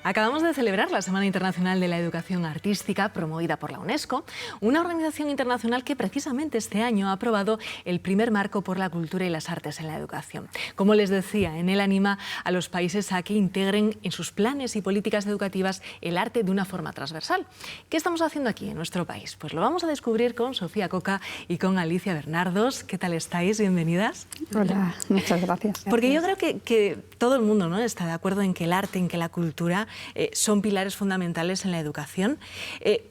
Acabamos de celebrar la Semana Internacional de la Educación Artística, promovida por la UNESCO, una organización internacional que precisamente este año ha aprobado el primer marco por la cultura y las artes en la educación. Como les decía, en él anima a los países a que integren en sus planes y políticas educativas el arte de una forma transversal. ¿Qué estamos haciendo aquí en nuestro país? Pues lo vamos a descubrir con Sofía Coca y con Alicia Bernardos. ¿Qué tal estáis? Bienvenidas. Hola, muchas gracias. Porque yo creo que todo el mundo, ¿no?, está de acuerdo en que el arte, en que la cultura son pilares fundamentales en la educación,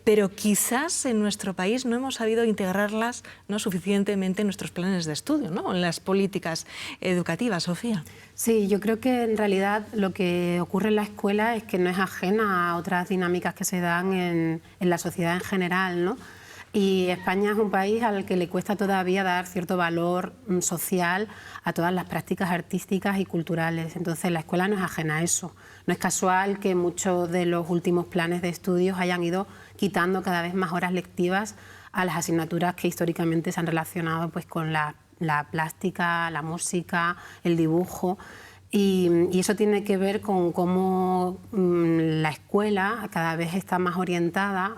pero quizás en nuestro país no hemos sabido integrarlas no suficientemente en nuestros planes de estudio, ¿no?, en las políticas educativas. Sofía. Sí, yo creo que en realidad lo que ocurre en la escuela es que no es ajena a otras dinámicas que se dan en la sociedad en general, ¿no? Y España es un país al que le cuesta todavía dar cierto valor social a todas las prácticas artísticas y culturales. Entonces la escuela no es ajena a eso. No es casual que muchos de los últimos planes de estudios hayan ido quitando cada vez más horas lectivas a las asignaturas que históricamente se han relacionado pues, con la plástica, la música, el dibujo. Y eso tiene que ver con cómo la escuela cada vez está más orientada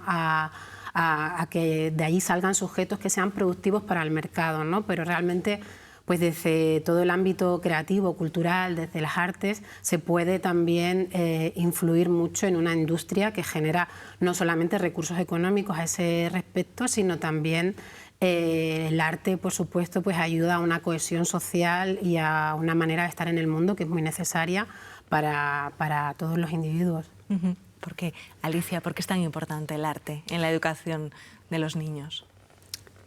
a que de ahí salgan sujetos que sean productivos para el mercado, ¿no? Pero realmente, pues desde todo el ámbito creativo, cultural, desde las artes, se puede también influir mucho en una industria que genera no solamente recursos económicos a ese respecto, sino también el arte, por supuesto, pues ayuda a una cohesión social y a una manera de estar en el mundo que es muy necesaria para todos los individuos. ¿Por qué, Alicia, por qué es tan importante el arte en la educación de los niños?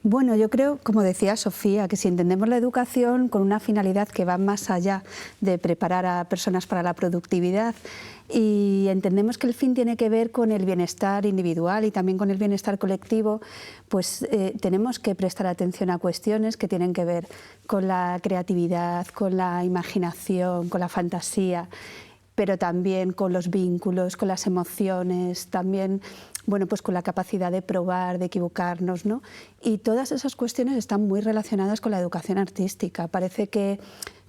Bueno, yo creo, como decía Sofía, que si entendemos la educación con una finalidad que va más allá de preparar a personas para la productividad y entendemos que el fin tiene que ver con el bienestar individual y también con el bienestar colectivo, pues tenemos que prestar atención a cuestiones que tienen que ver con la creatividad, con la imaginación, con la fantasía, pero también con los vínculos, con las emociones, también bueno, pues con la capacidad de probar, de equivocarnos, ¿no? Y todas esas cuestiones están muy relacionadas con la educación artística. Parece que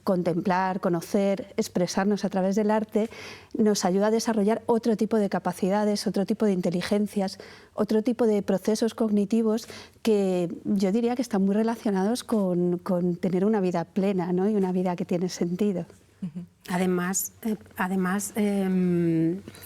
contemplar, conocer, expresarnos a través del arte nos ayuda a desarrollar otro tipo de capacidades, otro tipo de inteligencias, otro tipo de procesos cognitivos que yo diría que están muy relacionados con tener una vida plena, ¿no? Y una vida que tiene sentido. Además,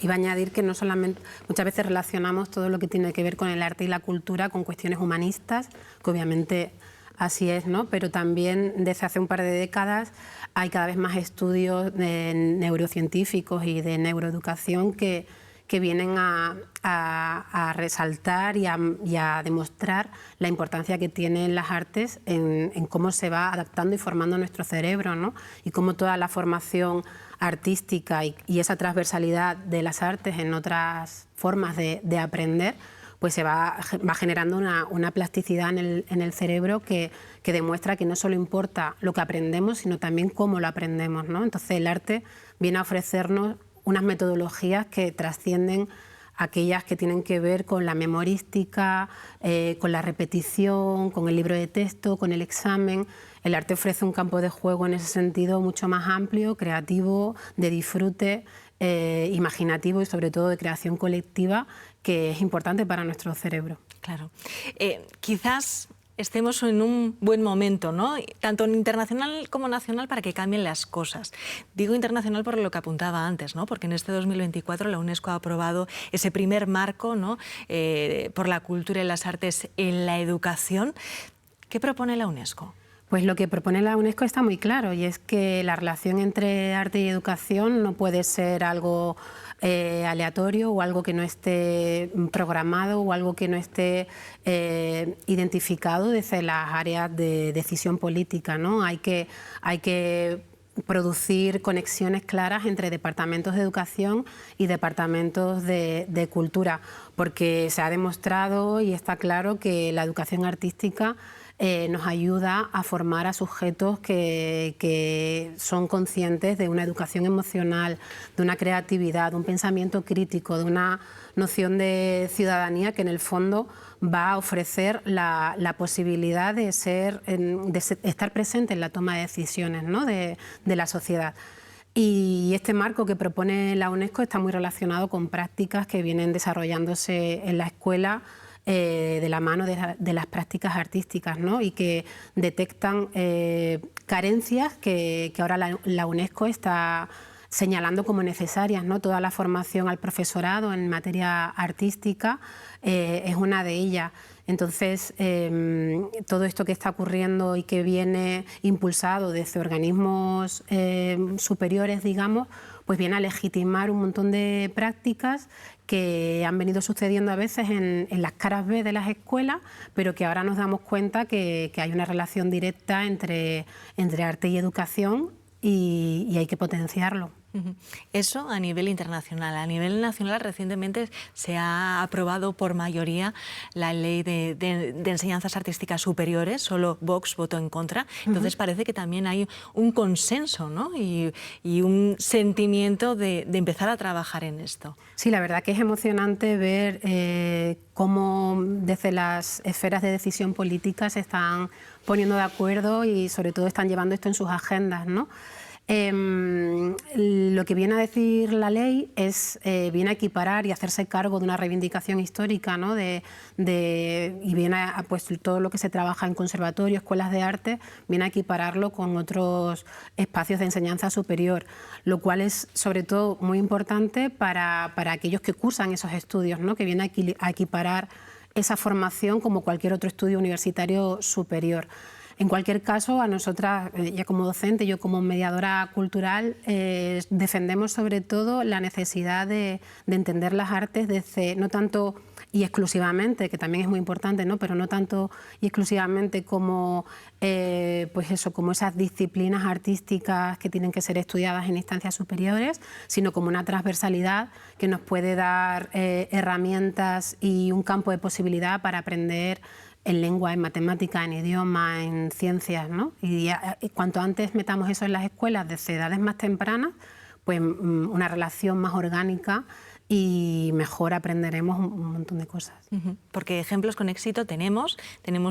iba a añadir que no solamente muchas veces relacionamos todo lo que tiene que ver con el arte y la cultura con cuestiones humanistas, que obviamente así es, ¿no? Pero también desde hace un par de décadas hay cada vez más estudios neurocientíficos y de neuroeducación que vienen a resaltar y a demostrar la importancia que tienen las artes en cómo se va adaptando y formando nuestro cerebro, ¿no? Y cómo toda la formación artística y esa transversalidad de las artes en otras formas de aprender, pues se va generando una plasticidad en el cerebro que demuestra que no solo importa lo que aprendemos, sino también cómo lo aprendemos, ¿no? Entonces el arte viene a ofrecernos unas metodologías que trascienden aquellas que tienen que ver con la memorística, con la repetición, con el libro de texto, con el examen. El arte ofrece un campo de juego en ese sentido mucho más amplio, creativo, de disfrute, imaginativo y sobre todo de creación colectiva, que es importante para nuestro cerebro. Claro. Quizás estemos en un buen momento, ¿no?, tanto internacional como nacional, para que cambien las cosas. Digo internacional por lo que apuntaba antes, ¿no?, porque en este 2024 la UNESCO ha aprobado ese primer marco, ¿no?, por la cultura y las artes en la educación. ¿Qué propone la UNESCO? Pues lo que propone la UNESCO está muy claro, y es que la relación entre arte y educación no puede ser algo aleatorio o algo que no esté programado o algo que no esté identificado desde las áreas de decisión política, ¿no? Hay que producir conexiones claras entre departamentos de educación y departamentos de cultura, porque se ha demostrado y está claro que la educación artística nos ayuda a formar a sujetos que son conscientes de una educación emocional, de una creatividad, de un pensamiento crítico, de una noción de ciudadanía que en el fondo va a ofrecer la posibilidad de estar presente en la toma de decisiones, ¿no?, de la sociedad. Y este marco que propone la UNESCO está muy relacionado con prácticas que vienen desarrollándose en la escuela de la mano de las prácticas artísticas, ¿no? Y que detectan carencias que ahora la UNESCO está señalando como necesarias, ¿no? Toda la formación al profesorado en materia artística es una de ellas. Entonces, todo esto que está ocurriendo y que viene impulsado desde organismos superiores, digamos, pues viene a legitimar un montón de prácticas que han venido sucediendo a veces en las caras B de las escuelas, pero que ahora nos damos cuenta que hay una relación directa entre arte y educación y hay que potenciarlo. Eso a nivel internacional. A nivel nacional, recientemente se ha aprobado por mayoría la ley de enseñanzas artísticas superiores, solo Vox votó en contra. Entonces parece que también hay un consenso, ¿no? y un sentimiento de empezar a trabajar en esto. Sí, la verdad que es emocionante ver cómo desde las esferas de decisión política se están poniendo de acuerdo y sobre todo están llevando esto en sus agendas, ¿no? Lo que viene a decir la ley es viene a equiparar y hacerse cargo de una reivindicación histórica, ¿no? Y viene a, pues, todo lo que se trabaja en conservatorios, escuelas de arte, viene a equipararlo con otros espacios de enseñanza superior, lo cual es sobre todo muy importante para aquellos que cursan esos estudios, ¿no? Que viene a equiparar esa formación como cualquier otro estudio universitario superior. En cualquier caso, a nosotras, ya como docente, yo como mediadora cultural, defendemos sobre todo la necesidad de entender las artes desde, no tanto y exclusivamente, que también es muy importante, ¿no? Pero no tanto y exclusivamente como, pues eso, como esas disciplinas artísticas que tienen que ser estudiadas en instancias superiores, sino como una transversalidad que nos puede dar herramientas y un campo de posibilidad para aprender en lengua, en matemática, en idioma, en ciencias, ¿no? Y cuanto antes metamos eso en las escuelas desde edades más tempranas, pues una relación más orgánica y mejor aprenderemos un montón de cosas. Porque ejemplos con éxito tenemos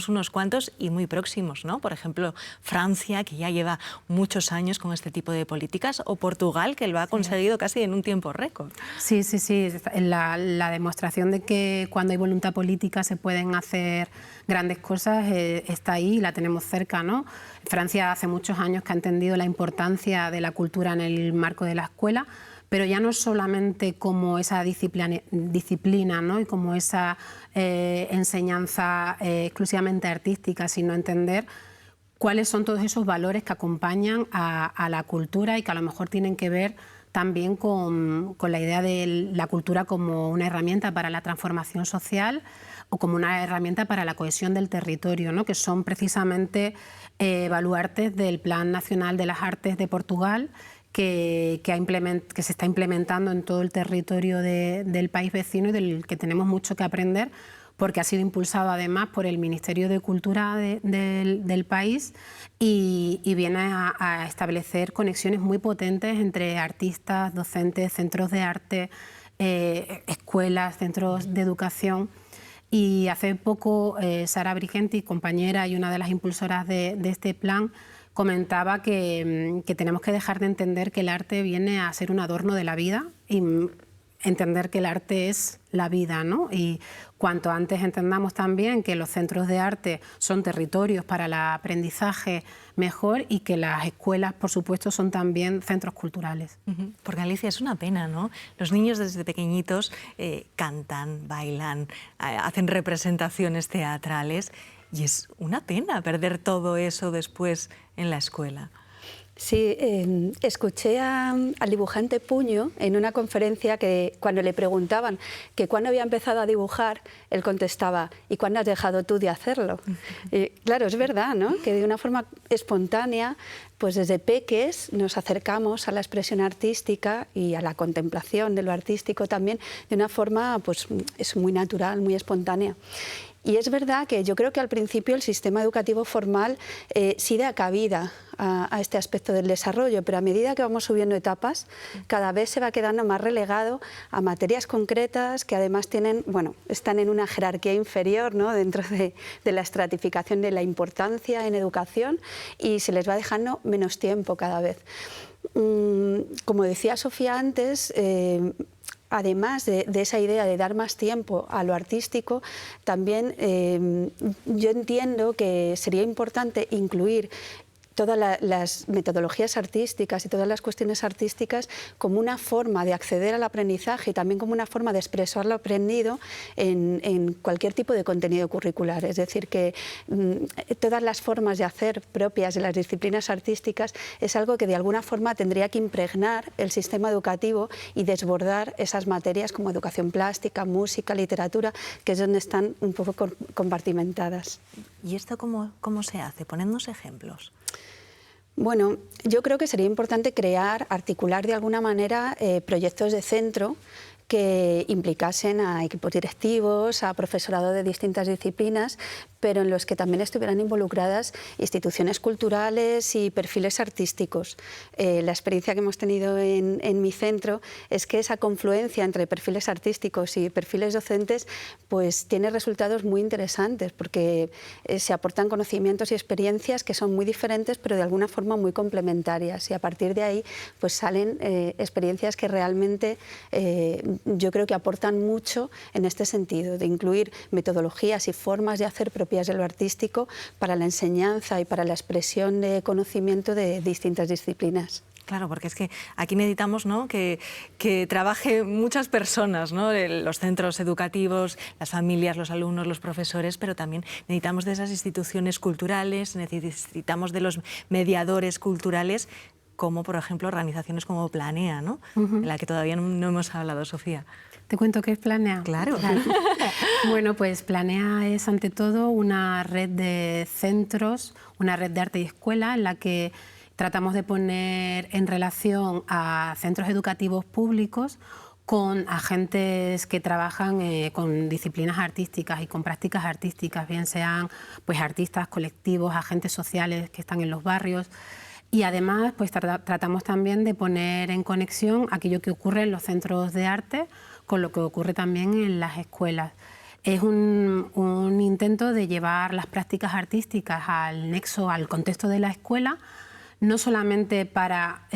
unos cuantos y muy próximos, ¿no? Por ejemplo, Francia, que ya lleva muchos años con este tipo de políticas, o Portugal, que lo ha conseguido casi en un tiempo récord. Sí, sí, sí. La demostración de que cuando hay voluntad política se pueden hacer grandes cosas está ahí y la tenemos cerca, ¿no? Francia hace muchos años que ha entendido la importancia de la cultura en el marco de la escuela, pero ya no solamente como esa disciplina, ¿no? Y como esa enseñanza exclusivamente artística, sino entender cuáles son todos esos valores que acompañan a la cultura y que a lo mejor tienen que ver también con la idea de la cultura como una herramienta para la transformación social o como una herramienta para la cohesión del territorio, ¿no? Que son precisamente baluartes del Plan Nacional de las Artes de Portugal, que se está implementando en todo el territorio del país vecino y del que tenemos mucho que aprender, porque ha sido impulsado además por el Ministerio de Cultura del país y viene a establecer conexiones muy potentes entre artistas, docentes, centros de arte, escuelas, centros de educación. Y hace poco Sara Brigenti, compañera y una de las impulsoras de este plan, comentaba que tenemos que dejar de entender que el arte viene a ser un adorno de la vida y entender que el arte es la vida, ¿no? Y cuanto antes entendamos también que los centros de arte son territorios para el aprendizaje, mejor, y que las escuelas, por supuesto, son también centros culturales. Porque, Alicia, es una pena, ¿no? Los niños desde pequeñitos cantan, bailan, hacen representaciones teatrales y es una pena perder todo eso después en la escuela. Sí, escuché al dibujante Puño en una conferencia que cuando le preguntaban que cuándo había empezado a dibujar, él contestaba: ¿y cuándo has dejado tú de hacerlo? Y, claro, es verdad, ¿no? Que de una forma espontánea, pues desde peques nos acercamos a la expresión artística y a la contemplación de lo artístico también de una forma, pues es muy natural, muy espontánea. Y es verdad que yo creo que al principio el sistema educativo formal sí da cabida a este aspecto del desarrollo, pero a medida que vamos subiendo etapas, cada vez se va quedando más relegado a materias concretas que además tienen, bueno, están en una jerarquía inferior, ¿no? Dentro de la estratificación de la importancia en educación, y se les va dejando menos tiempo cada vez. como decía Sofía antes, además de esa idea de dar más tiempo a lo artístico, también yo entiendo que sería importante incluir todas las metodologías artísticas y todas las cuestiones artísticas como una forma de acceder al aprendizaje y también como una forma de expresar lo aprendido en cualquier tipo de contenido curricular. Es decir, que todas las formas de hacer propias de las disciplinas artísticas es algo que de alguna forma tendría que impregnar el sistema educativo y desbordar esas materias como educación plástica, música, literatura, que es donde están un poco compartimentadas. ¿Y esto cómo se hace? Ponednos ejemplos. Bueno, yo creo que sería importante articular de alguna manera proyectos de centro que implicasen a equipos directivos, a profesorado de distintas disciplinas, pero en los que también estuvieran involucradas instituciones culturales y perfiles artísticos. La experiencia que hemos tenido en mi centro es que esa confluencia entre perfiles artísticos y perfiles docentes pues tiene resultados muy interesantes, porque se aportan conocimientos y experiencias que son muy diferentes, pero de alguna forma muy complementarias, y a partir de ahí pues salen experiencias que realmente yo creo que aportan mucho en este sentido, de incluir metodologías y formas de hacer propias de lo artístico para la enseñanza y para la expresión de conocimiento de distintas disciplinas. Claro, porque es que aquí necesitamos, ¿no?, que trabaje muchas personas, ¿no?, los centros educativos, las familias, los alumnos, los profesores, pero también necesitamos de esas instituciones culturales, necesitamos de los mediadores culturales, como por ejemplo organizaciones como Planea, ¿no?, de la que todavía no hemos hablado, Sofía. ¿Te cuento qué es Planea? Claro. Bueno, pues Planea es ante todo una red de centros, una red de arte y escuela en la que tratamos de poner en relación a centros educativos públicos con agentes que trabajan con disciplinas artísticas y con prácticas artísticas, bien sean pues artistas, colectivos, agentes sociales que están en los barrios. Y además pues tratamos también de poner en conexión aquello que ocurre en los centros de arte con lo que ocurre también en las escuelas. Es un intento de llevar las prácticas artísticas al nexo, al contexto de la escuela, no solamente para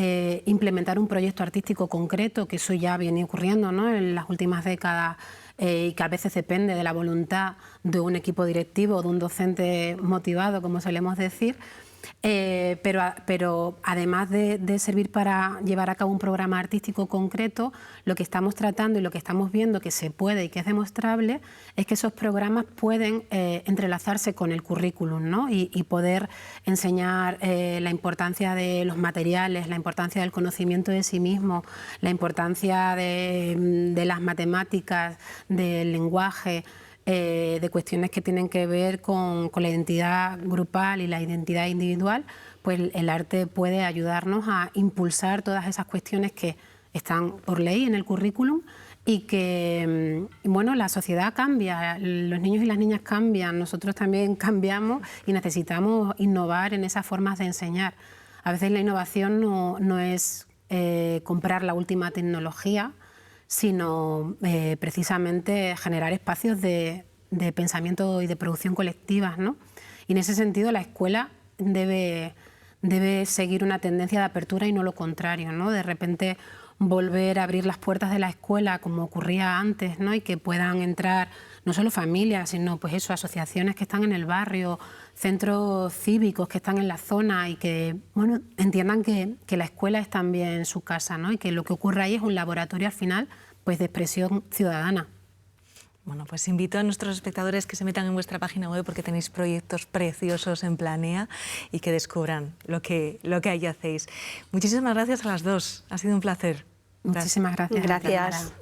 implementar un proyecto artístico concreto, que eso ya viene ocurriendo, ¿no?, en las últimas décadas, y que a veces depende de la voluntad de un equipo directivo, de un docente motivado, como solemos decir, pero además de servir para llevar a cabo un programa artístico concreto, lo que estamos tratando y lo que estamos viendo que se puede y que es demostrable es que esos programas pueden entrelazarse con el currículum, ¿no?, y poder enseñar la importancia de los materiales, la importancia del conocimiento de sí mismo, la importancia de las matemáticas, del lenguaje, de cuestiones que tienen que ver con la identidad grupal y la identidad individual, pues el arte puede ayudarnos a impulsar todas esas cuestiones que están por ley en el currículum y que, bueno, la sociedad cambia, los niños y las niñas cambian, nosotros también cambiamos y necesitamos innovar en esas formas de enseñar. A veces la innovación no es comprar la última tecnología, sino precisamente generar espacios de pensamiento y de producción colectivas, ¿no? Y en ese sentido la escuela debe seguir una tendencia de apertura y no lo contrario, ¿no? De repente volver a abrir las puertas de la escuela como ocurría antes, ¿no?, y que puedan entrar no solo familias, sino pues eso, asociaciones que están en el barrio, centros cívicos que están en la zona y que, bueno, entiendan que la escuela es también su casa, ¿no?, y que lo que ocurre ahí es un laboratorio al final pues de expresión ciudadana. Bueno, pues invito a nuestros espectadores que se metan en vuestra página web, porque tenéis proyectos preciosos en Planea, y que descubran lo que allí hacéis. Muchísimas gracias a las dos, ha sido un placer. Muchísimas gracias. Gracias.